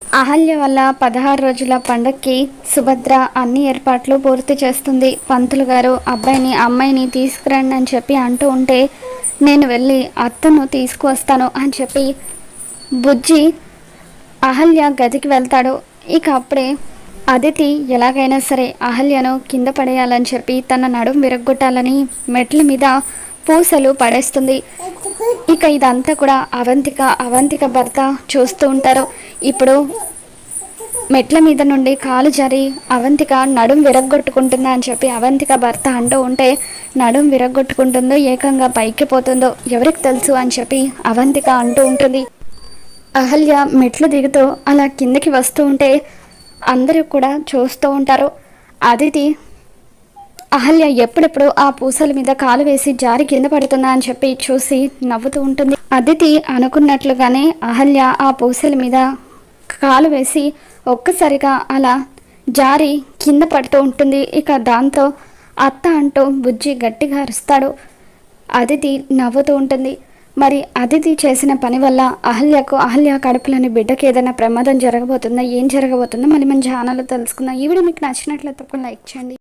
అహల్య వల్ల 16 రోజుల పండక్కి సుభద్ర అన్ని ఏర్పాట్లు పూర్తి చేస్తుంది. పంతులు గారు అబ్బాయిని అమ్మాయిని తీసుకురండి అని చెప్పి అంటూ ఉంటే, నేను వెళ్ళి అత్తను తీసుకువస్తాను అని చెప్పి బుజ్జి అహల్య గదికి వెళ్తాడు. ఇక అప్పుడే అదితి ఎలాగైనా సరే అహల్యను కింద పడేయాలని చెప్పి తన నడుం విరగ్గొట్టాలని మెట్ల మీద పూసలు పడేస్తుంది. ఇక ఇదంతా కూడా అవంతిక భర్త చూస్తూ ఉంటారు. ఇప్పుడు మెట్ల మీద నుండి కాలు జారి అవంతిక నడుం విరగ్గొట్టుకుంటుందా అని చెప్పి అవంతిక భర్త అంటూ ఉంటే, నడుం విరగ్గొట్టుకుంటుందో ఏకంగా పైకి పోతుందో ఎవరికి తెలుసు అని చెప్పి అవంతిక అంటూ ఉంటుంది. అహల్య మెట్లు దిగుతూ అలా కిందకి వస్తూ ఉంటే అందరూ కూడా చూస్తూ ఉంటారు. అదితి అహల్య ఎప్పుడెప్పుడు ఆ పూసల మీద కాలు వేసి జారి కింద పడుతుందా అని చెప్పి చూసి నవ్వుతూ ఉంటుంది. అదితి అనుకున్నట్లుగానే అహల్య ఆ పూసల మీద కాలు వేసి ఒక్కసారిగా అలా జారి కింద పడుతూ ఉంటుంది. ఇక దాంతో అత్త అంటూ బుజ్జి గట్టిగా అరుస్తాడు. అదితి నవ్వుతూ ఉంటుంది. మరి అదితి చేసిన పని వల్ల అహల్య కడుపులోని బిడ్డకి ఏదైనా ప్రమాదం జరగబోతుందా, ఏం జరగబోతుందో మళ్ళీ మన ఛానల్లో తెలుసుకుందాం. ఈ వీడియో మీకు నచ్చినట్లయితే తప్పకుండా లైక్ చేయండి.